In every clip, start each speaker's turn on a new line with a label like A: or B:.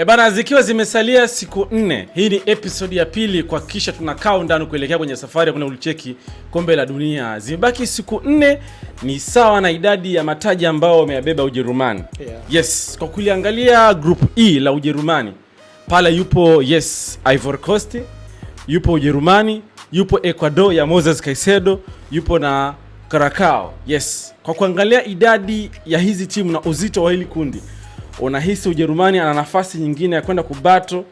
A: Bana, zikiwa zimesalia siku 4, hii ni episode ya pili kwa kisha tuna countdown kuelekea kwenye safari ya kuna ulicheki kombe la dunia. Zimebaki siku 4, ni sawa na idadi ya mataji ambao wameyabeba Ujerumani. Yes, kwa kuliangalia group E la Ujerumani, pale yupo Ivory Coast, yupo Ujerumani, yupo Ecuador ya Moses Caicedo, yupo na Curacao. Kwa kuangalia idadi ya hizi timu na uzito wa hili kundi, unahisi Ujerumani ana nafasi nyingine ya kwenda kubato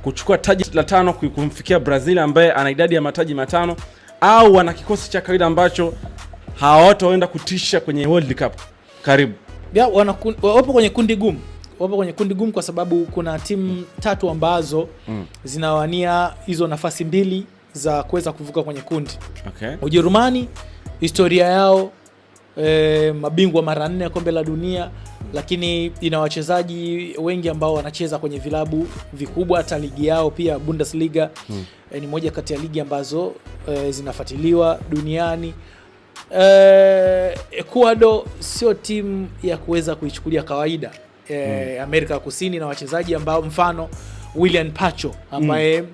A: kuchukua taji la 5 kumfikia Brazil ambaye ana idadi ya mataji 5, au wana kikosi cha kawaida ambacho hawataenda kutisha kwenye World Cup? Karibu.
B: Wapo kwenye kundi gumu. Wapo kwenye kundi gumu kwa sababu kuna timu 3 ambazo zinawania hizo nafasi 2 za kuweza kuvuka kwenye kundi. Ujerumani, historia yao mabingwa mara 4 ya kombe la dunia, lakini ina wachezaji wengi ambao wanacheza kwenye vilabu vikubwa. Hata ligi yao pia Bundesliga ni moja kati ya ligi ambazo zinafuatiliwa duniani. Ecuador sio timu ya kuweza kuichukulia kawaida. Amerika Kusini na wachezaji ambao mfano William Pacho ambaye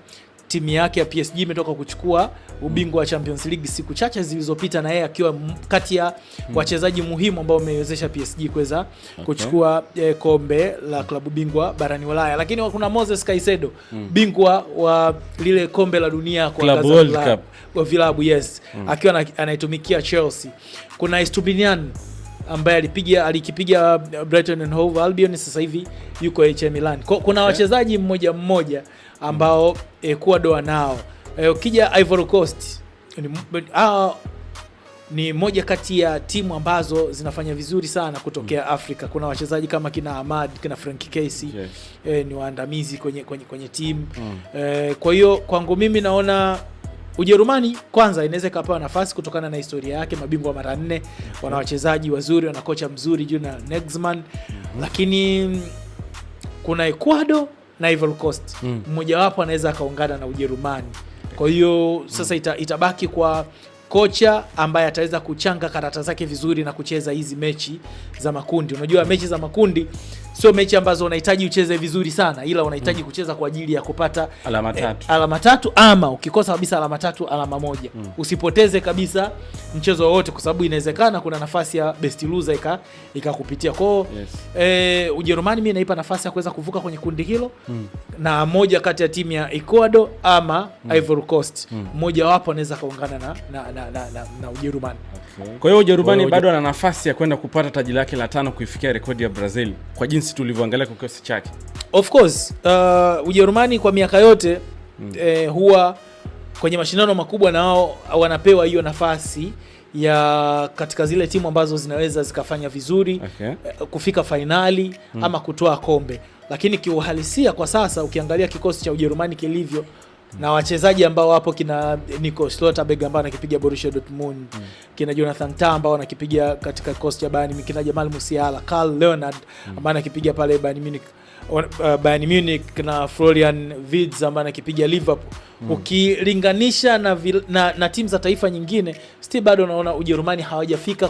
B: timu yake ya PSG imetoka kuchukua ubingwa wa Champions League siku chache zilizopita, na yeye akiwa kati ya wachezaji muhimu ambao wamewezesha PSG kuweza kuchukua kombe la klabu bingwa barani Ulaya. Lakini kuna Moses Caicedo, bingwa wa lile kombe la dunia kwa vilabu akiwa anaitumikia Chelsea. Kuna Estupinian ambaye alikipiga Brighton and Hove Albion, sasa hivi yuko AC Milan. Kuna wachezaji mmoja ambao Ecuador nao. Ukija Ivory Coast ni moja kati ya timu ambazo zinafanya vizuri sana kutokea Afrika. Kuna wachezaji kama kina Ahmad, kina Frankie Casey, ni waandamizi kwenye timu. Kwa hiyo kwangu mimi naona Ujerumani kwanza inaweza kapewa nafasi kutokana na historia yake, mabingwa mara 4, wana wachezaji wazuri, wana kocha mzuri Julian Nagelsmann. Lakini kuna Ecuador na Ivory Coast, mmoja wapo anaweza kaungana na Ujerumani. Kwa hiyo sasa itabaki kwa kocha ambaye ataweza kuchanga karata zake vizuri na kucheza hizi mechi za makundi. Unajua mechi za makundi sio mechi ambazo unahitaji ucheze vizuri sana, ila unahitaji kucheza kwa ajili ya kupata alama 3, ama ukikosa kabisa alama 3, alama 1. Usipoteze kabisa mchezo wote, kwa sababu inawezekana kuna nafasi ya best loser ikakupitia. Kwa Ujerumani mimi naipa nafasi ya kuweza kuvuka kwenye kundi hilo, na moja kati ya timu ya Ecuador ama Ivory Coast, mmoja wapo anaweza kaungana na Ujerumani.
A: Kwa hiyo Ujerumani bado ana nafasi ya kwenda kupata taji lake la 5 kuifikia rekodi ya Brazil kwa jinsi tulivyoangalia kwa kikosi chake.
B: Of course, Ujerumani kwa miaka yote huwa kwenye mashindano makubwa na wao wanapewa hiyo nafasi ya katika zile timu ambazo zinaweza zikafanya vizuri kufika finali ama kutoa kombe. Lakini kiuhalisia kwa sasa ukiangalia kikosi cha Ujerumani kilivyo na wachezaji ambao wapo, kina Nico Schlotterbeck ambao anakipiga Borussia Dortmund, kina Jonathan Tah ambao anakipiga katika kikosi cha Bayern, kina Jamal Musiala, Karl Leonard ambao anakipiga pale Bayern Munich, na Florian Wirtz ambao anakipiga Liverpool. Ukilinganisha na timu za taifa nyingine, still bado naona Ujerumani hawajafika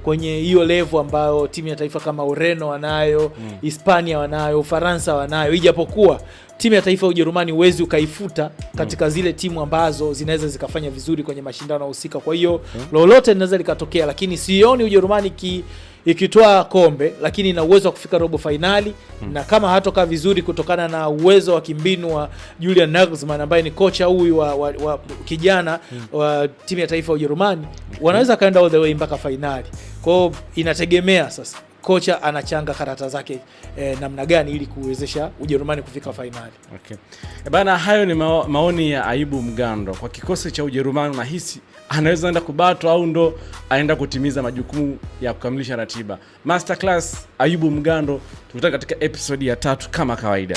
B: kwenye hiyo level ambayo timu ya taifa kama Ureno wanayo, Hispania wanayo, Ufaransa wanayo. Ijapokuwa timu ya taifa ya Ujerumani huwezi ukaifuta katika zile timu ambazo zinaweza zikafanya vizuri kwenye mashindano husika. Kwa hiyo lolote linaweza likatokea, lakini sioni Ujerumani ikitoa kombe, lakini ina uwezo wa kufika robo finali. Na kama hatoka vizuri kutokana na uwezo wa kimbinu wa Julian Nagelsmann ambaye ni kocha huyu wa kijana wa timu ya taifa ya Ujerumani, wanaweza kaenda all the way mpaka finali. Kwa hiyo inategemea sasa kocha anachanga karata zake namna gani ili kuwezesha Ujerumani kufika finali.
A: Bana, hayo ni maoni ya Ayubu Mgando. Kwa kikosi cha Ujerumani, unahisi anaweza enda kubato au ndo aenda kutimiza majukumu ya kukamilisha ratiba? Masterclass Ayubu Mgando, tukutana katika episode ya 3 kama kawaida.